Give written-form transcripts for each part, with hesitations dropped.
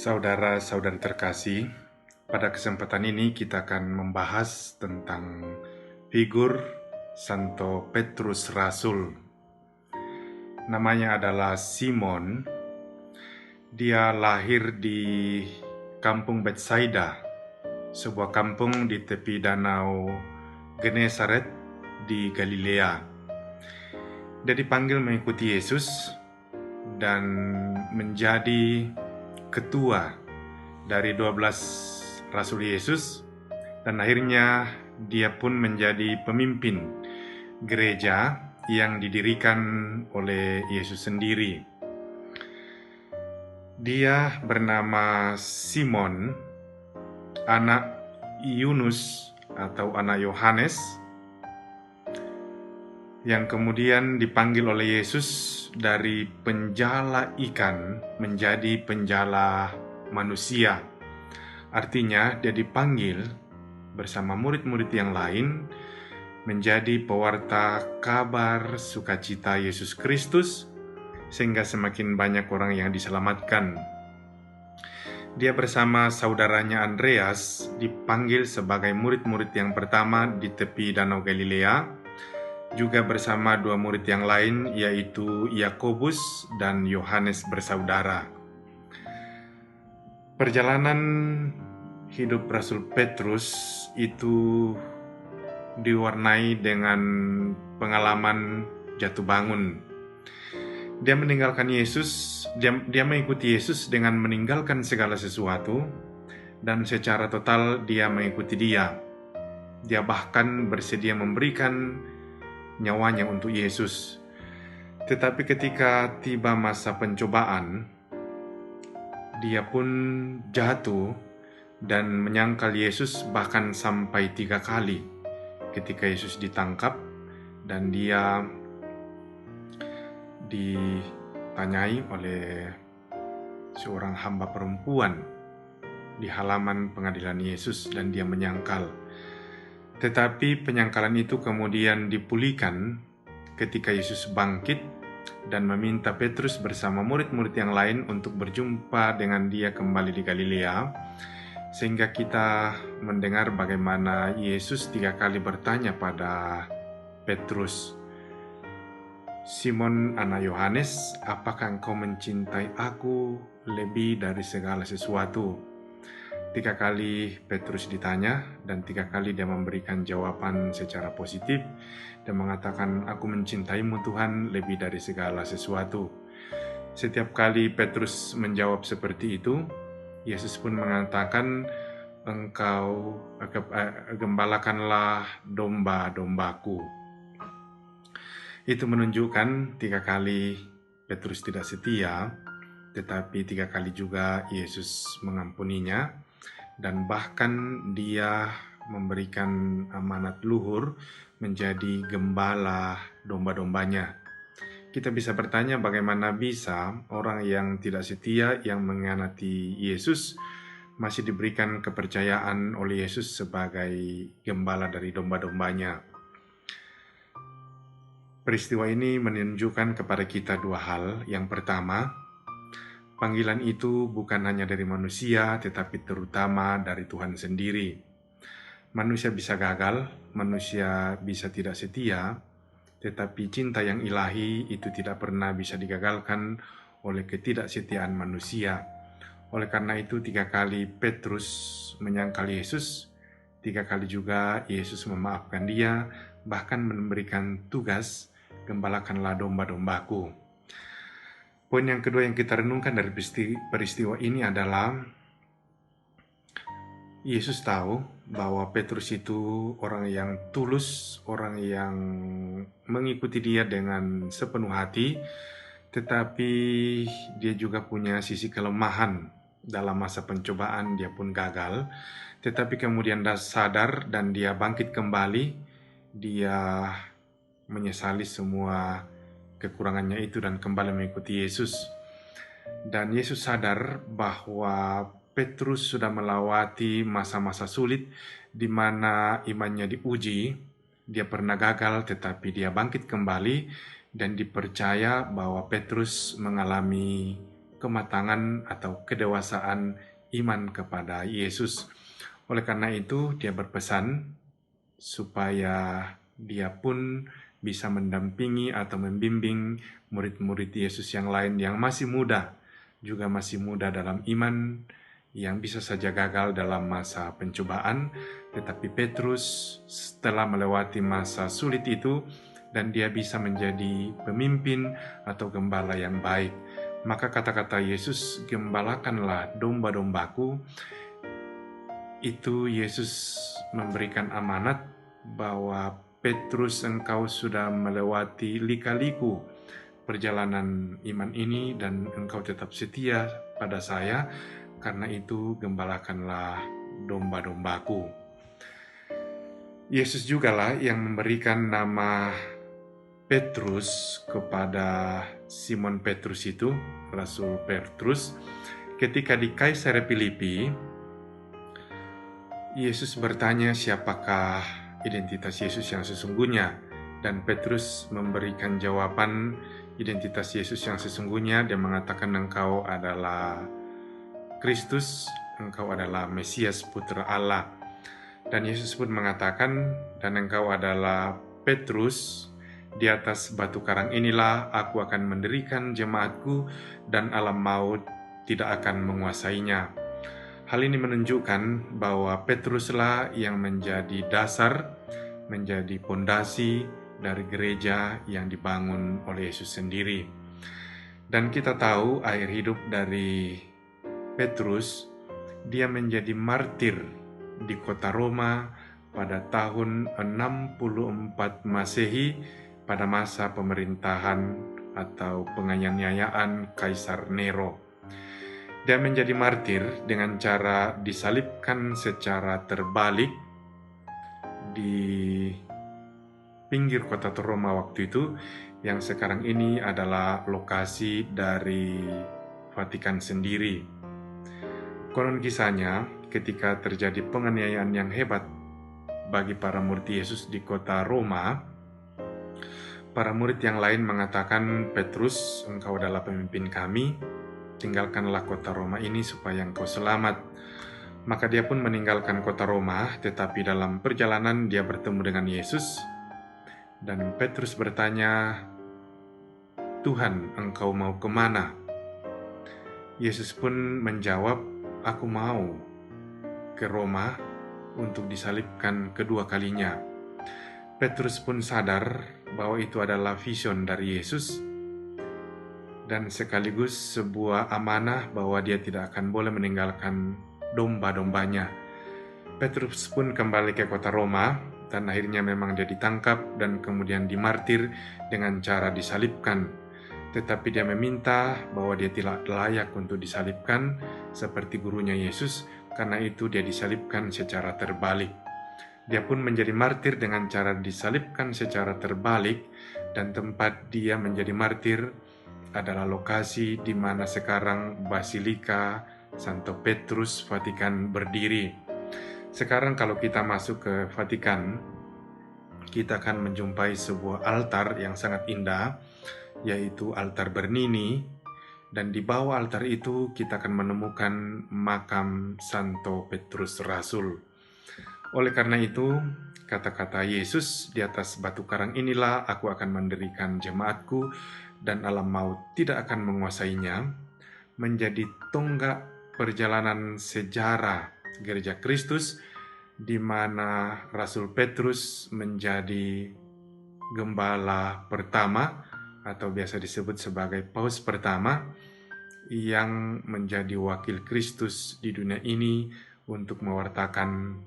Saudara-saudari terkasih, pada kesempatan ini kita akan membahas tentang figur Santo Petrus Rasul. Namanya adalah Simon. Dia lahir di kampung Betsaida, sebuah kampung di tepi danau Genesaret di Galilea. Dia dipanggil mengikuti Yesus dan menjadi ketua dari 12 Rasul Yesus, dan akhirnya dia pun menjadi pemimpin gereja yang didirikan oleh Yesus sendiri. Dia bernama Simon, anak Yunus atau anak Yohanes, yang kemudian dipanggil oleh Yesus dari penjala ikan menjadi penjala manusia. Artinya dia dipanggil bersama murid-murid yang lain menjadi pewarta kabar sukacita Yesus Kristus, sehingga semakin banyak orang yang diselamatkan. Dia bersama saudaranya Andreas dipanggil sebagai murid-murid yang pertama di tepi danau Galilea, juga bersama dua murid yang lain, yaitu Yakobus dan Yohanes bersaudara. Perjalanan hidup Rasul Petrus itu diwarnai dengan pengalaman jatuh bangun. Dia meninggalkan Yesus, dia mengikuti Yesus dengan meninggalkan segala sesuatu, dan secara total dia mengikuti Dia. Dia bahkan bersedia memberikan nyawanya untuk Yesus. Tetapi ketika tiba masa pencobaan, dia pun jatuh dan menyangkal Yesus bahkan sampai 3 kali ketika Yesus ditangkap dan dia ditanyai oleh seorang hamba perempuan di halaman pengadilan Yesus, dan dia menyangkal. Tetapi penyangkalan itu kemudian dipulihkan ketika Yesus bangkit dan meminta Petrus bersama murid-murid yang lain untuk berjumpa dengan Dia kembali di Galilea, sehingga kita mendengar bagaimana Yesus 3 kali bertanya pada Petrus, "Simon anak Yohanes, apakah engkau mencintai aku lebih dari segala sesuatu?" 3 kali Petrus ditanya, dan 3 kali dia memberikan jawaban secara positif dan mengatakan, "Aku mencintaimu Tuhan lebih dari segala sesuatu." Setiap kali Petrus menjawab seperti itu, Yesus pun mengatakan, "Engkau gembalakanlah domba-dombaku." Itu menunjukkan 3 kali Petrus tidak setia, tetapi 3 kali juga Yesus mengampuninya, dan bahkan dia memberikan amanat luhur menjadi gembala domba-dombanya. Kita bisa bertanya, bagaimana bisa orang yang tidak setia, yang mengkhianati Yesus, masih diberikan kepercayaan oleh Yesus sebagai gembala dari domba-dombanya? Peristiwa ini menunjukkan kepada kita 2 hal. Yang pertama, panggilan itu bukan hanya dari manusia, tetapi terutama dari Tuhan sendiri. Manusia bisa gagal, manusia bisa tidak setia, tetapi cinta yang ilahi itu tidak pernah bisa digagalkan oleh ketidaksetiaan manusia. Oleh karena itu 3 kali Petrus menyangkal Yesus, 3 kali juga Yesus memaafkan dia, bahkan memberikan tugas, "Gembalakanlah domba-dombaku." Poin yang kedua yang kita renungkan dari peristiwa ini adalah Yesus tahu bahwa Petrus itu orang yang tulus, orang yang mengikuti Dia dengan sepenuh hati, tetapi dia juga punya sisi kelemahan. Dalam masa pencobaan dia pun gagal, tetapi kemudian dia sadar dan dia bangkit kembali. Dia menyesali semua kekurangannya itu dan kembali mengikuti Yesus. Dan Yesus sadar bahwa Petrus sudah melewati masa-masa sulit di mana imannya diuji. Dia pernah gagal, tetapi dia bangkit kembali, dan dipercaya bahwa Petrus mengalami kematangan atau kedewasaan iman kepada Yesus. Oleh karena itu, dia berpesan supaya dia pun bisa mendampingi atau membimbing murid-murid Yesus yang lain yang masih muda, juga masih muda dalam iman, yang bisa saja gagal dalam masa pencobaan, tetapi Petrus setelah melewati masa sulit itu, dan dia bisa menjadi pemimpin atau gembala yang baik. Maka kata-kata Yesus, "Gembalakanlah domba-dombaku," itu Yesus memberikan amanat bahwa Petrus, engkau sudah melewati lika-liku perjalanan iman ini dan engkau tetap setia pada saya, karena itu gembalakanlah domba-dombaku. Yesus jugalah yang memberikan nama Petrus kepada Simon Petrus itu, Rasul Petrus. Ketika di Kaisarea Filipi, Yesus bertanya siapakah identitas Yesus yang sesungguhnya, dan Petrus memberikan jawaban identitas Yesus yang sesungguhnya. Dia mengatakan, engkau adalah Kristus, engkau adalah Mesias, Putra Allah. Dan Yesus pun mengatakan, dan engkau adalah Petrus, di atas batu karang inilah aku akan mendirikan jemaatku, dan alam maut tidak akan menguasainya. Hal ini menunjukkan bahwa Petruslah yang menjadi dasar, menjadi pondasi dari gereja yang dibangun oleh Yesus sendiri. Dan kita tahu akhir hidup dari Petrus, dia menjadi martir di kota Roma pada tahun 64 Masehi pada masa pemerintahan atau penganiayaan Kaisar Nero. Dia menjadi martir dengan cara disalibkan secara terbalik di pinggir kota Roma waktu itu, yang sekarang ini adalah lokasi dari Vatikan sendiri. Konon kisahnya, ketika terjadi penganiayaan yang hebat bagi para murid Yesus di kota Roma, para murid yang lain mengatakan, Petrus, engkau adalah pemimpin kami, tinggalkanlah kota Roma ini supaya engkau selamat. Maka dia pun meninggalkan kota Roma, tetapi dalam perjalanan dia bertemu dengan Yesus. Dan Petrus bertanya, Tuhan, engkau mau kemana? Yesus pun menjawab, aku mau ke Roma untuk disalibkan kedua kalinya. Petrus pun sadar bahwa itu adalah vision dari Yesus, dan sekaligus sebuah amanah bahwa dia tidak akan boleh meninggalkan domba-dombanya. Petrus pun kembali ke kota Roma, dan akhirnya memang dia ditangkap dan kemudian dimartir dengan cara disalibkan. Tetapi dia meminta bahwa dia tidak layak untuk disalibkan seperti gurunya Yesus, karena itu dia disalibkan secara terbalik. Dia pun menjadi martir dengan cara disalibkan secara terbalik, dan tempat dia menjadi martir adalah lokasi di mana sekarang Basilika Santo Petrus Vatikan berdiri. Sekarang kalau kita masuk ke Vatikan, kita akan menjumpai sebuah altar yang sangat indah, yaitu altar Bernini, dan di bawah altar itu kita akan menemukan makam Santo Petrus Rasul. Oleh karena itu, kata-kata Yesus, di atas batu karang inilah aku akan mendirikan jemaatku, dan alam maut tidak akan menguasainya, menjadi tonggak perjalanan sejarah Gereja Kristus, di mana Rasul Petrus menjadi gembala pertama, atau biasa disebut sebagai paus pertama, yang menjadi wakil Kristus di dunia ini untuk mewartakan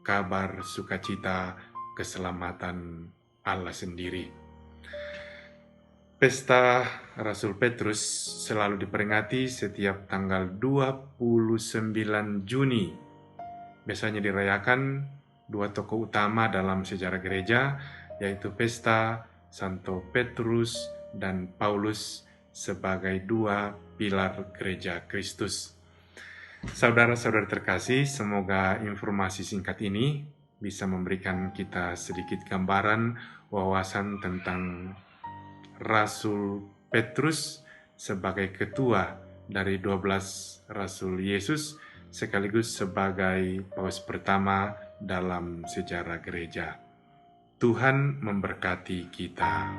kabar sukacita keselamatan Allah sendiri. Pesta Rasul Petrus selalu diperingati setiap tanggal 29 Juni. Biasanya dirayakan dua tokoh utama dalam sejarah gereja, yaitu pesta Santo Petrus dan Paulus sebagai dua pilar gereja Kristus. Saudara-saudara terkasih, semoga informasi singkat ini bisa memberikan kita sedikit gambaran wawasan tentang Rasul Petrus sebagai ketua dari 12 Rasul Yesus sekaligus sebagai paus pertama dalam sejarah gereja. Tuhan memberkati kita.